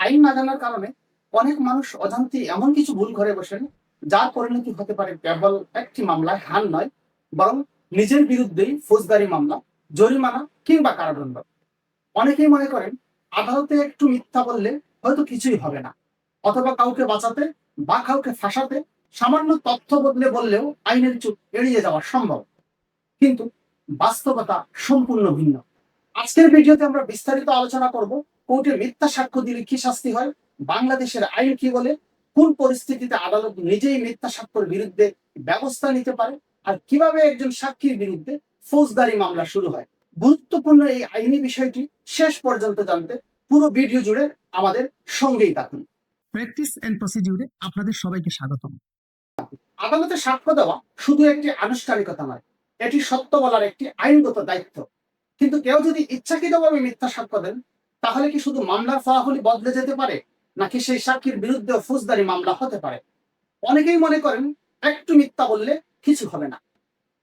আইন না জানার কারণে অনেক মানুষ অজান্তে এমন কিছু ভুল করে বসেন, যার পরিণতি হতে পারে কেবল একটি মামলায় হার নয়, বরং নিজের বিরুদ্ধেই ফৌজদারি মামলা, জরিমানা কিংবা কারাদণ্ড। অনেকেই মনে করেন আদালতে একটু মিথ্যা বললে হয়তো কিছুই হবে না, অথবা কাউকে বাঁচাতে বা কাউকে ফাঁসাতে সামান্য তথ্য বদলে বললেও আইনের চোখ এড়িয়ে যাওয়া সম্ভব। কিন্তু বাস্তবতা সম্পূর্ণ ভিন্ন। আজকের ভিডিওতে আমরা বিস্তারিত আলোচনা করব কোর্টে মিথ্যা সাক্ষ্য দিলে কি শাস্তি হয়, বাংলাদেশের আইন কি বলে, কোন পরিস্থিতিতে আদালত নিজেই মিথ্যা সাক্ষ্যের বিরুদ্ধে ব্যবস্থা নিতে পারে, আর কিভাবে একজন সাক্ষীর বিরুদ্ধে ফৌজদারি মামলা শুরু হয়। গুরুত্বপূর্ণ এই আইনি বিষয়টি শেষ পর্যন্ত জানতে পুরো ভিডিও জুড়ে আমাদের সঙ্গেই থাকুন। প্র্যাকটিস এন্ড প্রসিডিউরে আপনাদের সবাইকে স্বাগতম। আদালতে সাক্ষ্য দেওয়া শুধু একটি আনুষ্ঠানিকতা নয়, এটি সত্য বলার একটি আইনগত দায়িত্ব। কিন্তু কেউ যদি ইচ্ছাকৃতভাবে মিথ্যা সাক্ষ্য দেন, তাহলে কি শুধু মামলার ফলাফলই বদলে যেতে পারে, নাকি সেই সাক্ষীর বিরুদ্ধে ফৌজদারি মামলা হতে পারে? অনেকেই মনে করেন একটু মিথ্যা বললে কিছু হবে না,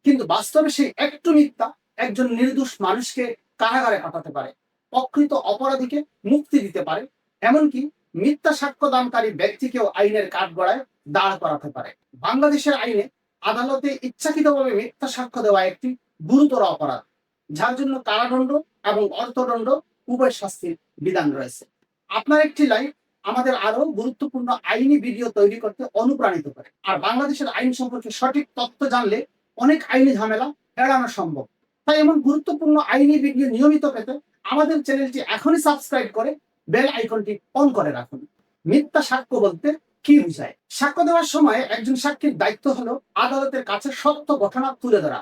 কিন্তু বাস্তবে সেই একটু মিথ্যা একজন নির্দোষ মানুষকে কারাগারে পাঠাতে পারে, প্রকৃত অপরাধীকে মুক্তি দিতে পারে, এমনকি মিথ্যা সাক্ষ্য দানকারী ব্যক্তিকেও আইনের কাঠগড়ায় দাঁড় করাতে পারে। বাংলাদেশের আইনে আদালতে ইচ্ছাকৃতভাবে মিথ্যা সাক্ষ্য দেওয়া একটি গুরুতর অপরাধ, যার জন্য কারাদণ্ড এবং অর্থদণ্ড উভয় শাস্তির বিধান রয়েছে। আপনার একটি লাইক আমাদের আরো গুরুত্বপূর্ণ আইনি ভিডিও তৈরি করতে অনুপ্রাণিত করে, আর বাংলাদেশের আইন সম্পর্কে সঠিক তথ্য জানলে অনেক আইনি ঝামেলা এড়ানো সম্ভব। তাই এমন গুরুত্বপূর্ণ আইনি ভিডিও নিয়মিত পেতে আমাদের চ্যানেলটি এখনই সাবস্ক্রাইব করে বেল আইকনটি অন করে রাখুন। মিথ্যা সাক্ষ্য বলতে কি বোঝায়? সাক্ষ্য দেওয়ার সময় একজন সাক্ষীর দায়িত্ব হলো আদালতের কাছে সত্য ঘটনা তুলে ধরা।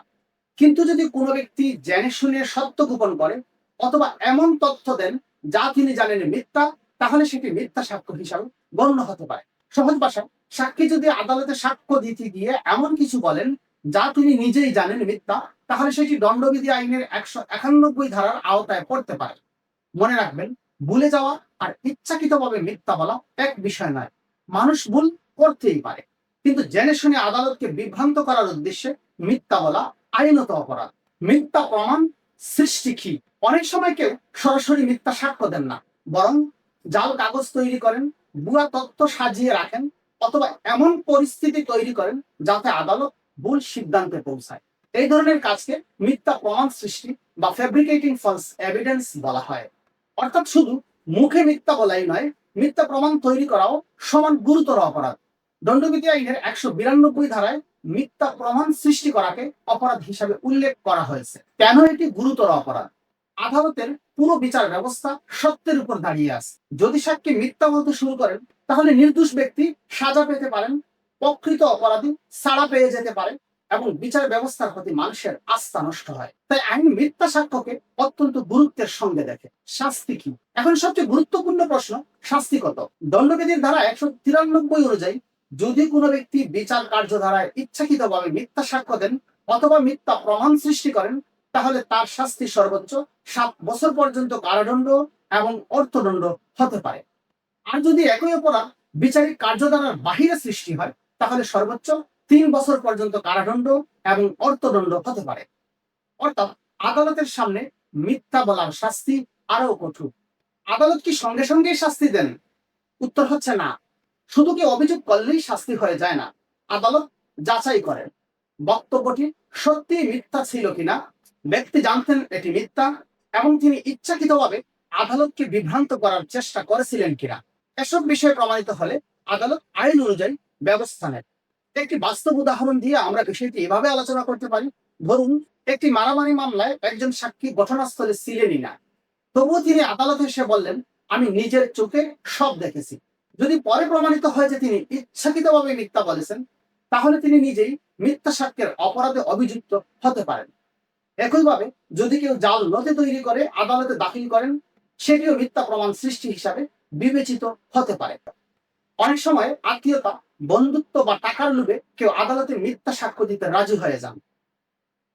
কিন্তু যদি কোনো ব্যক্তি জেনে শুনে সত্য গোপন করে অথবা এমন তথ্য দেন যা তিনি জানেন মিথ্যা, তাহলে সেটি মিথ্যা সাক্ষ্য হিসাবে গণ্য হতে পারে। সহজ ভাষায়, সাক্ষী যদি আদালতে সাক্ষ্য দিতে গিয়ে এমন কিছু বলেন যা তিনি নিজেই জানেন মিথ্যা, তাহলে সেটি দণ্ডবিধি আইনের 191 ধারার আওতায় পড়তে পারে। মনে রাখবেন, ভুলে যাওয়া আর ইচ্ছাকৃতভাবে মিথ্যা বলা এক বিষয় নয়। মানুষ ভুল করতেই পারে, কিন্তু জেনে শুনে আদালতকে বিভ্রান্ত করার উদ্দেশ্যে মিথ্যা বলা আইনত অপরাধ। মিথ্যা প্রমাণ সৃষ্টি কি? অনেক সময় কেউ সরাসরি মিথ্যা সাক্ষ্য দেন না, বরং জাল কাগজ তৈরি করেন, ভুয়া তথ্য সাজিয়ে রাখেন, অথবা এমন পরিস্থিতি তৈরি করেন যাতে আদালত ভুল সিদ্ধান্তে পৌঁছায়। এই ধরনের কাজকে মিথ্যা প্রমাণ সৃষ্টি বা ফ্যাব্রিকেটিং ফলস এভিডেন্স বলা হয়। অর্থাৎ শুধু মুখে মিথ্যা বলাই নয়, মিথ্যা প্রমাণ তৈরি করাও সমান গুরুতর অপরাধ। দণ্ডবিধি আইনের 192 ধারায় মিথ্যা প্রমাণ সৃষ্টি করাকে অপরাধ হিসাবে উল্লেখ করা হয়েছে। কেন এটি গুরুতর অপরাধ? আদালতের পুরো বিচার ব্যবস্থা সত্যের উপর দাঁড়িয়ে আছে। যদি সাক্ষী মিথ্যা বলতে শুরু করেন, তাহলে নির্দোষ ব্যক্তি সাজা পেতে পারেন, প্রকৃত অপরাধী ছাড়া পেয়ে যেতে পারে, এবং বিচার ব্যবস্থার প্রতি মানুষের আস্থা নষ্ট হয়। তাই আইন মিথ্যা সাক্ষ্যকে অত্যন্ত গুরুত্বের সঙ্গে দেখে। শাস্তি কি? এখন সবচেয়ে গুরুত্বপূর্ণ প্রশ্ন, শাস্তি কত? দণ্ডবিধির ধারা 193 অনুযায়ী যদি কোনো ব্যক্তি বিচার কার্যধারায় ইচ্ছাকৃতভাবে মিথ্যা সাক্ষ্য দেন অথবা মিথ্যা প্রমাণ সৃষ্টি করেন, তাহলে তার শাস্তি সর্বোচ্চ 7 বছর পর্যন্ত কারাদণ্ড এবং অর্থদণ্ড হতে পারে। আর যদি একই অপরাধ বিচারিক কার্যধারার বাহিরে সৃষ্টি হয়, তাহলে সর্বোচ্চ 3 বছর পর্যন্ত কারাদণ্ড এবং অর্থদণ্ড হতে পারে। অর্থাৎ আদালতের সামনে মিথ্যা বলার শাস্তি আরো কঠোর। আদালত কি সঙ্গে সঙ্গেই শাস্তি দেন? উত্তর হচ্ছে না। শুধু কি অভিযোগ করলেই শাস্তি হয়ে যায় না। আদালত যাচাই করেন বক্তব্যটি সত্যি মিথ্যা ছিল কিনা, ব্যক্তি জানতেন এটি মিথ্যা, এবং তিনি ইচ্ছাকৃতভাবে আদালতকে বিভ্রান্ত করার চেষ্টা করেছিলেন কিনা। এসব বিষয় প্রমাণিত হলে আদালত আইন অনুযায়ী ব্যবস্থা নেন। একটি বাস্তব উদাহরণ দিয়ে আমরা বিষয়টি এভাবে আলোচনা করতে পারি। ধরুন, একটি মারামারি মামলায় একজন সাক্ষী ঘটনাস্থলে ছিলেনই না, তবুও তিনি আদালতে এসে বললেন, আমি নিজের চোখে সব দেখেছি। যদি পরে প্রমাণিত হয় যে তিনি ইচ্ছাকৃতভাবে মিথ্যা বলেছেন, তাহলে তিনি নিজেই মিথ্যা সাক্ষ্যের অপরাধে অভিযুক্ত হতে পারেন। একইভাবে যদি কেউ জাল নথি তৈরি করে আদালতে দাখিল করেন, সেটিও মিথ্যা প্রমাণ সৃষ্টি হিসাবে বিবেচিত হতে পারে। অনেক সময় আত্মীয়তা, বন্ধুত্ব বা টাকার লোভে কেউ আদালতে মিথ্যা সাক্ষ্য দিতে রাজি হয়ে যান,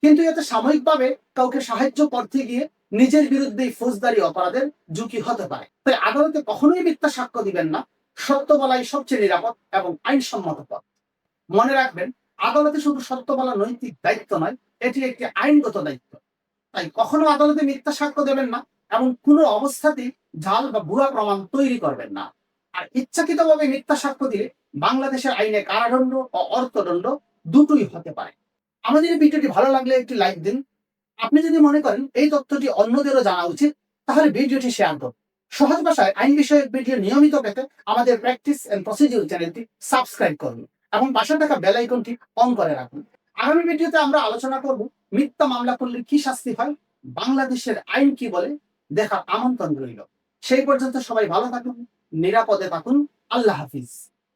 কিন্তু এতে সাময়িকভাবে কাউকে সাহায্য করতে গিয়ে নিজের বিরুদ্ধেই ফৌজদারি অপরাধের ঝুঁকি হতে পারে। তাই আদালতে কখনোই মিথ্যা সাক্ষ্য দিবেন না। সত্য বলাই সবচেয়ে নিরাপদ এবং আইনসম্মত পথ। মনে রাখবেন, আদালতে শুধু সত্য বলা নৈতিক দায়িত্ব নয়, এটি একটি আইনগত দায়িত্ব। তাই কখনো আদালতে মিথ্যা সাক্ষ্য দেবেন না, এবং কোনো অবস্থাতেই জাল বা ভুয়া প্রমাণ তৈরি করবেন না। আর ইচ্ছাকৃতভাবে মিথ্যা সাক্ষ্য দিলে বাংলাদেশের আইনে কারাদণ্ড ও অর্থদণ্ড দুটোই হতে পারে। আমাদের এই ভিডিওটি ভালো লাগলে একটি লাইক দিন। আপনি যদি মনে করেন এই তথ্যটি অন্যদেরও জানা উচিত, তাহলে ভিডিওটি শেয়ার করুন। সহজ ভাষায় আইন বিষয়ক ভিডিও নিয়মিত পেতে আমাদের প্র্যাকটিস এন্ড প্রসিডিউর চ্যানেলটি সাবস্ক্রাইব করুন এবং পাশে থাকা বেল আইকনটি অন করে রাখুন। আগামী ভিডিওতে আমরা আলোচনা করব মিথ্যা মামলা করলে কি শাস্তি হয়, বাংলাদেশের আইন কি বলে, দেখার আমন্ত্রণ রইল। সেই পর্যন্ত সবাই ভালো থাকুন, নিরাপদে থাকুন। আল্লাহ হাফিজ।